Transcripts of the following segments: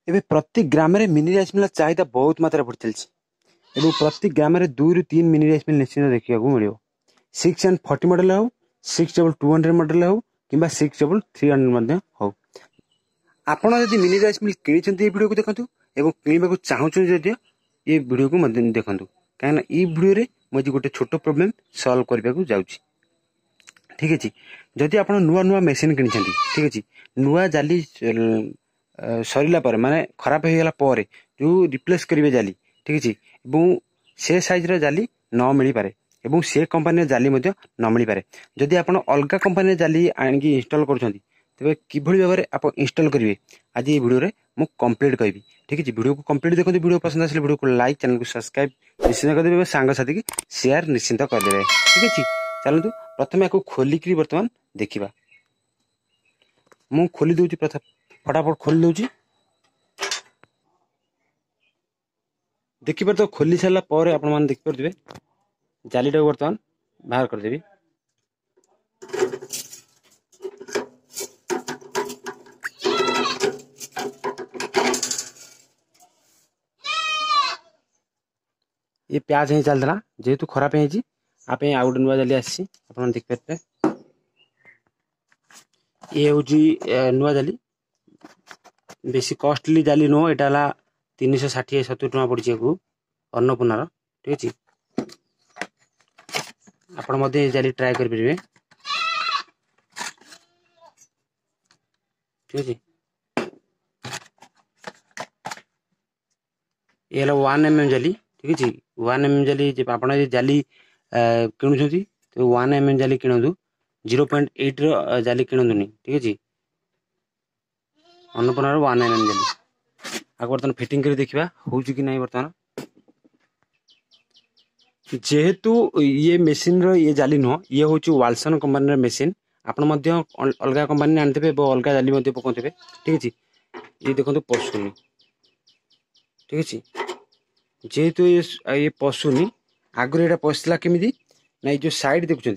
ଏବେ ପ୍ରତି ଗ୍ରାମରେ ମିନି ରାଇସ୍ ମିଲ୍ ଚାହିଦା ବହୁତ ମାତ୍ରାରେ ବଢ଼ି ଚାଲିଛି ଏବଂ ପ୍ରତି ଗ୍ରାମରେ 2 ରୁ 3 ମିନି ରାଇସ୍ ମିଲ୍ ନିଶ୍ଚିତ ଦେଖିବାକୁ ମିଳିବ। 640 ମଡେଲ ହେଉ 6200 ମଡେଲ ହେଉ କିମ୍ବା 6300 ମଧ୍ୟ ହେଉ। ଆପଣ ଯଦି ମିନି ରାଇସ୍ ମିଲ୍ କିଣିଛନ୍ତି ଏ ଭିଡ଼ିଓକୁ ଦେଖନ୍ତୁ ଏବଂ କିଣିବାକୁ ଚାହୁଁଛନ୍ତି ଯଦି ଏ ଭିଡ଼ିଓକୁ ମଧ୍ୟ ଦେଖନ୍ତୁ, କାହିଁକିନା এই ଭିଡ଼ିଓରେ ମୁଁ ଆଜି ଗୋଟେ ଛୋଟ ପ୍ରୋବ୍ଲେମ୍ ସଲ୍ଭ କରିବାକୁ ଯାଉଛି। ଠିକ୍ ଅଛି, ଯଦି ଆପଣ ନୂଆ ନୂଆ ମେସିନ୍ କିଣିଛନ୍ତି, ଠିକ୍ ଅଛି, ନୂଆ ଜାଲି ସରିଲା ପରେ ମାନେ ଖରାପ ହେଇଗଲା ପରେ ଯେଉଁ ରିପ୍ଲେସ୍ କରିବେ ଜାଲି, ଠିକ୍ ଅଛି, ଏବଂ ସେ ସାଇଜ୍ର ଜାଲି ନ ମିଳିପାରେ ଏବଂ ସେ କମ୍ପାନୀର ଜାଲି ମଧ୍ୟ ନ ମିଳିପାରେ। ଯଦି ଆପଣ ଅଲଗା କମ୍ପାନୀର ଜାଲି ଆଣିକି ଇନଷ୍ଟଲ୍ କରୁଛନ୍ତି, ତେବେ କିଭଳି ଭାବରେ ଆପଣ ଇନଷ୍ଟଲ୍ କରିବେ ଆଜି এই ଭିଡ଼ିଓରେ ମୁଁ କମ୍ପ୍ଲିଟ୍ କହିବି। ଠିକ୍ ଅଛି, ଭିଡ଼ିଓକୁ କମ୍ପ୍ଲିଟ୍ ଦେଖନ୍ତୁ। ଭିଡ଼ିଓ ପସନ୍ଦ ଆସିଲେ ଭିଡ଼ିଓକୁ ଲାଇକ୍, ଚ୍ୟାନେଲକୁ ସବସ୍କ୍ରାଇବ୍ ନିଶ୍ଚିନ୍ତ କରିଦେବେ ଏବଂ ସାଙ୍ଗସାଥିକି ସେୟାର ନିଶ୍ଚିନ୍ତ କରିଦେବେ। ଠିକ୍ ଅଛି, ଚାଲନ୍ତୁ ପ୍ରଥମେ ଆକୁ ଖୋଲିକିରି ବର୍ତ୍ତମାନ ଦେଖିବା। ମୁଁ ଖୋଲି ଦେଉଛି, ଫଟାଫଟ ଖୋଲି ଦେଉଛି। ଦେଖିପାରୁଥିବେ, ଖୋଲି ସାରିଲା ପରେ ଆପଣମାନେ ଦେଖିପାରୁଥିବେ ଜାଲିଟାକୁ ବର୍ତ୍ତମାନ ବାହାର କରିଦେବି। ये प्याज ही चलता जेहेतु खराब है आप आउ गोटे नुआ जाली आसी आप देखिपारे। ये हूँ नुआ जाली, बेसी कॉस्टली जाली नुह, यहाँ 360-70 टका पड़ी अन्नपूर्णार। ठीक अच्छे, आपण जाली ट्राए करेंगे। ठीक अच्छे, ये 1 mm जाली। ठीक अच्छे, 1 mm जाली आप जाली किणुंट 1 mm जाली किणु, 0.8 जाली किणुनी। ठीक अच्छे, अन्नपूर्णार 1 mm जाली आगे बर्तमान फिटिंग कर देखा हो कि नहीं। बर्तमान जेहेतु ये मेसीन ये जाली नुह, ये हूँ वाल्सन कंपनी मेसीन। आपण अलग कंपनी आनते अलग जाली पकाउे। ठीक अच्छे, ये देखो पशुनी। ठीक अच्छे, जेहेतु ये पशुनी आगुरी ये पशला केमी ना, जो साइड देखुं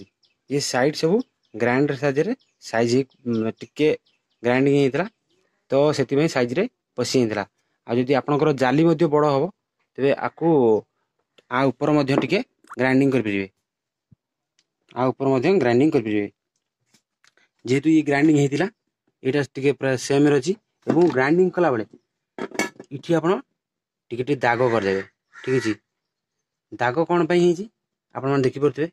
ये साइड सब ग्राइंडर साहाय्य साइज टिके ग्राइंडिंग होता तो से साइज पशि जाता। आदि आपंकर जाली बड़ हम तेरे आपको आ ऊपर टिके ग्राइंडिंग करेंगे, आ ऊपर ग्राइंडिंग करेंगे। जेहेतु ये ग्राइंडिंग होता यहाँ टे प्राय सेम अच्छी और ग्राइंडिंग कला बेले इठी आप टिके दाग करदे। ठीक अच्छे, दाग कौन पे आप देखिपे,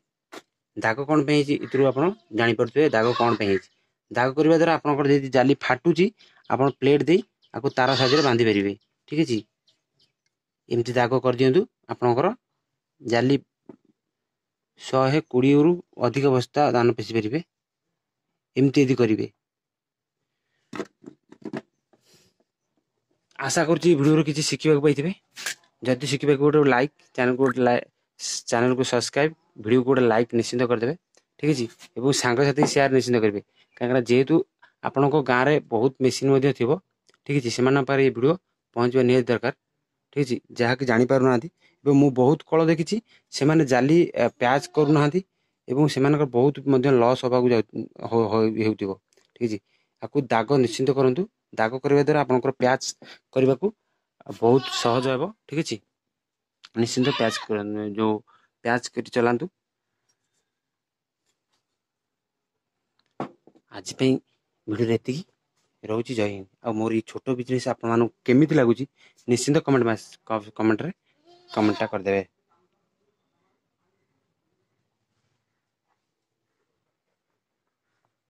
दाग कौन पे आप जापे दाग कौन पे। दाग करने द्वारा आप जाली फाटुची आप प्लेट दे आपको तार साहाय्य बांधि पारे। ठीक अच्छे, एमती दाग कर दिंतु आपणकर जाली 120 रु अधिक बस्ता दान पेशी पारे। एमती यदि करेंगे, आशा करुँची भिडियो किसी शिखा पाई। जदि शिखा गोटे लाइक, चैनल को सब्सक्राइब, वीडियो को गोटे लाइक निश्चिंत करदे। ठीक अच्छे, और सांगसाथी शेयर निश्चिंत करेंगे, कहीं जेहेतु आपण गाँव में बहुत मेसीन थी। ठीक अच्छे, से ये वीडियो पहुँचवा निहाती दरकार। ठीक अच्छे, जहाँकि जापार ना मु बहुत कल देखी से जाली प्याच करूना से बहुत लॉस होगा। ठीक अच्छे, आपको दाग निश्चिंत करूँ, दाग करने द्वारा आपंकर प्याच करने को बहुत सहज हे। ठीक अच्छे, निश्चिंत प्याच जो प्याच कर चलांतु। आज वीडियो एति रोची। जय हिंद। आ मोर छोट बिजनेस आपको केमी लगुच निश्चिंत कमेंट रे कमेंटा करदे।